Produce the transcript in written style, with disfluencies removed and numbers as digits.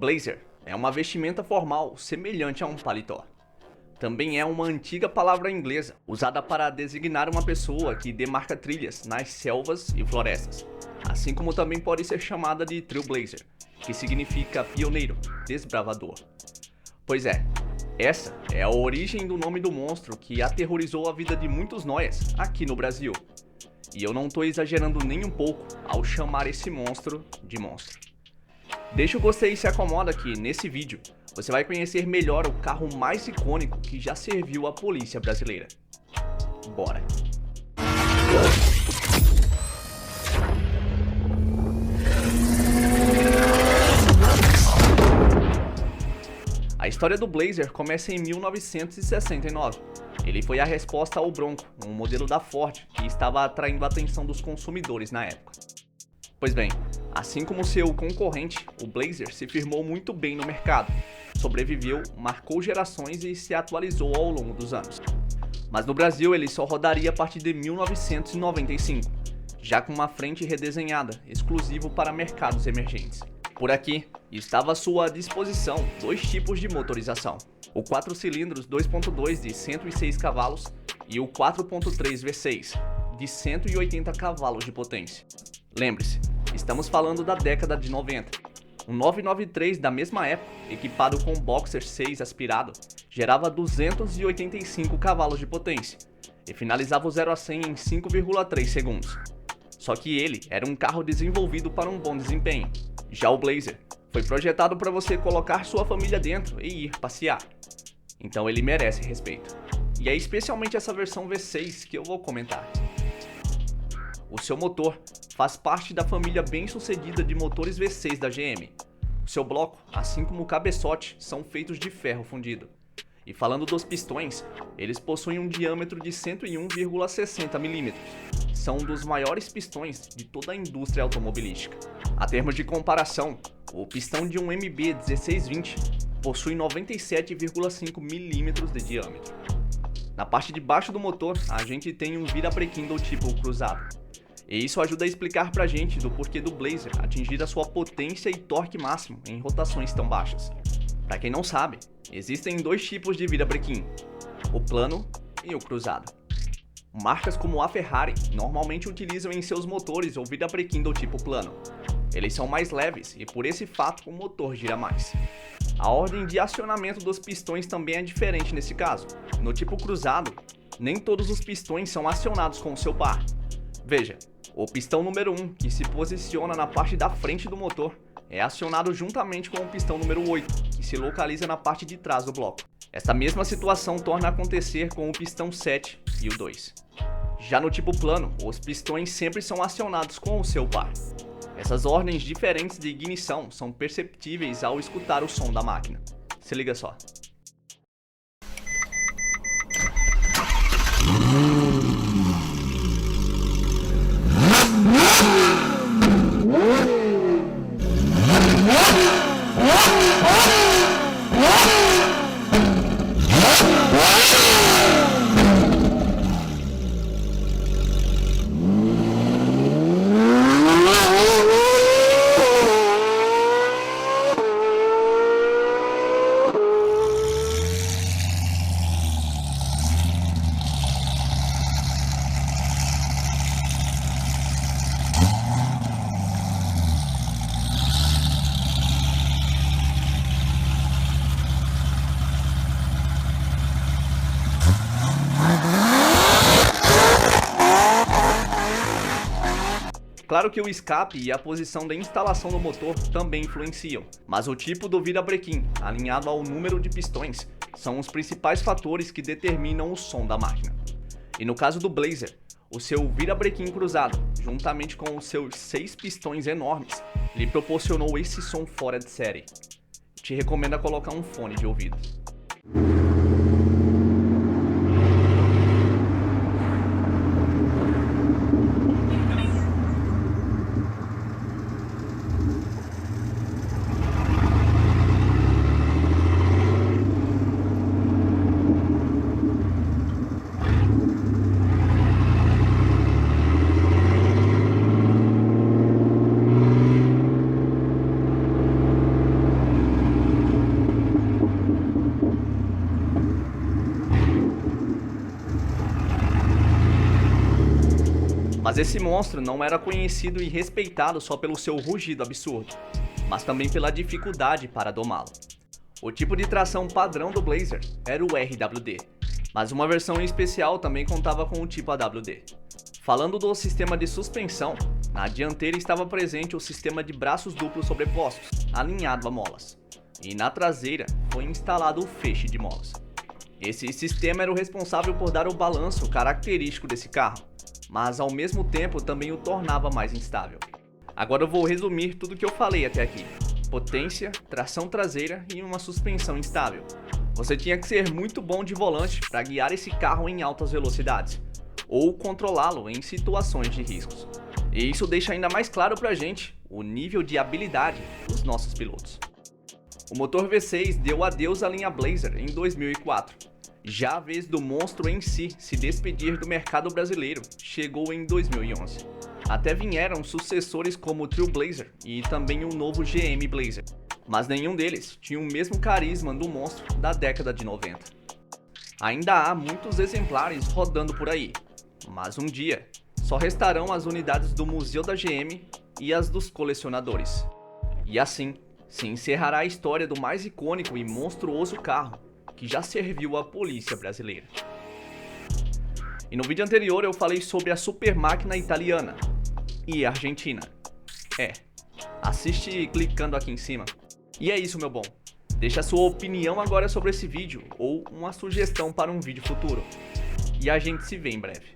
Blazer é uma vestimenta formal semelhante a um paletó. Também é uma antiga palavra inglesa usada para designar uma pessoa que demarca trilhas nas selvas e florestas, assim como também pode ser chamada de trailblazer, que significa pioneiro, desbravador. Pois é, essa é a origem do nome do monstro que aterrorizou a vida de muitos nóias aqui no Brasil. E eu não tô exagerando nem um pouco ao chamar esse monstro de monstro. Deixa o gostei e se acomoda que nesse vídeo você vai conhecer melhor o carro mais icônico que já serviu à polícia brasileira. Bora! A história do Blazer começa em 1969. Ele foi a resposta ao Bronco, um modelo da Ford que estava atraindo a atenção dos consumidores na época. Pois bem, assim como seu concorrente, o Blazer se firmou muito bem no mercado, sobreviveu, marcou gerações e se atualizou ao longo dos anos. Mas no Brasil ele só rodaria a partir de 1995, já com uma frente redesenhada, exclusivo para mercados emergentes. Por aqui, estava à sua disposição dois tipos de motorização: o 4 cilindros 2.2 de 106 cavalos e o 4.3 V6 de 180 cavalos de potência. Lembre-se, estamos falando da década de 90. Um 993 da mesma época, equipado com Boxer 6 aspirado, gerava 285 cavalos de potência e finalizava o 0 a 100 em 5,3 segundos. Só que ele era um carro desenvolvido para um bom desempenho. Já o Blazer foi projetado para você colocar sua família dentro e ir passear. Então ele merece respeito. E é especialmente essa versão V6 que eu vou comentar. O seu motor faz parte da família bem-sucedida de motores V6 da GM. O seu bloco, assim como o cabeçote, são feitos de ferro fundido. E falando dos pistões, eles possuem um diâmetro de 101,60 mm. São um dos maiores pistões de toda a indústria automobilística. A termos de comparação, o pistão de um MB 1620 possui 97,5 mm de diâmetro. Na parte de baixo do motor, a gente tem um virabrequim do tipo cruzado. E isso ajuda a explicar pra gente do porquê do Blazer atingir a sua potência e torque máximo em rotações tão baixas. Pra quem não sabe, existem dois tipos de virabrequim: o plano e o cruzado. Marcas como a Ferrari normalmente utilizam em seus motores o virabrequim do tipo plano. Eles são mais leves e por esse fato o motor gira mais. A ordem de acionamento dos pistões também é diferente nesse caso. No tipo cruzado, nem todos os pistões são acionados com o seu par. Veja, o pistão número 1, que se posiciona na parte da frente do motor, é acionado juntamente com o pistão número 8, que se localiza na parte de trás do bloco. Essa mesma situação torna a acontecer com o pistão 7 e o 2. Já no tipo plano, os pistões sempre são acionados com o seu par. Essas ordens diferentes de ignição são perceptíveis ao escutar o som da máquina. Se liga só. Claro que o escape e a posição da instalação do motor também influenciam, mas o tipo do virabrequim, alinhado ao número de pistões, são os principais fatores que determinam o som da máquina. E no caso do Blazer, o seu virabrequim cruzado, juntamente com os seus 6 pistões enormes, lhe proporcionou esse som fora de série. Te recomendo colocar um fone de ouvido. Mas esse monstro não era conhecido e respeitado só pelo seu rugido absurdo, mas também pela dificuldade para domá-lo. O tipo de tração padrão do Blazer era o RWD, mas uma versão em especial também contava com o tipo AWD. Falando do sistema de suspensão, na dianteira estava presente o sistema de braços duplos sobrepostos, alinhado a molas, e na traseira foi instalado o feixe de molas. Esse sistema era o responsável por dar o balanço característico desse carro, mas ao mesmo tempo também o tornava mais instável. Agora eu vou resumir tudo o que eu falei até aqui: potência, tração traseira e uma suspensão instável. Você tinha que ser muito bom de volante para guiar esse carro em altas velocidades, ou controlá-lo em situações de riscos. E isso deixa ainda mais claro pra gente o nível de habilidade dos nossos pilotos. O motor V6 deu adeus à linha Blazer em 2004. Já a vez do monstro em si se despedir do mercado brasileiro chegou em 2011. Até vieram sucessores como o Trailblazer e também o novo GM Blazer, mas nenhum deles tinha o mesmo carisma do monstro da década de 90. Ainda há muitos exemplares rodando por aí, mas um dia só restarão as unidades do Museu da GM e as dos colecionadores. E assim se encerrará a história do mais icônico e monstruoso carro que já serviu à polícia brasileira. E no vídeo anterior eu falei sobre a super máquina italiana e argentina. Assiste clicando aqui em cima. E é isso, meu bom. Deixa a sua opinião agora sobre esse vídeo ou uma sugestão para um vídeo futuro. E a gente se vê em breve.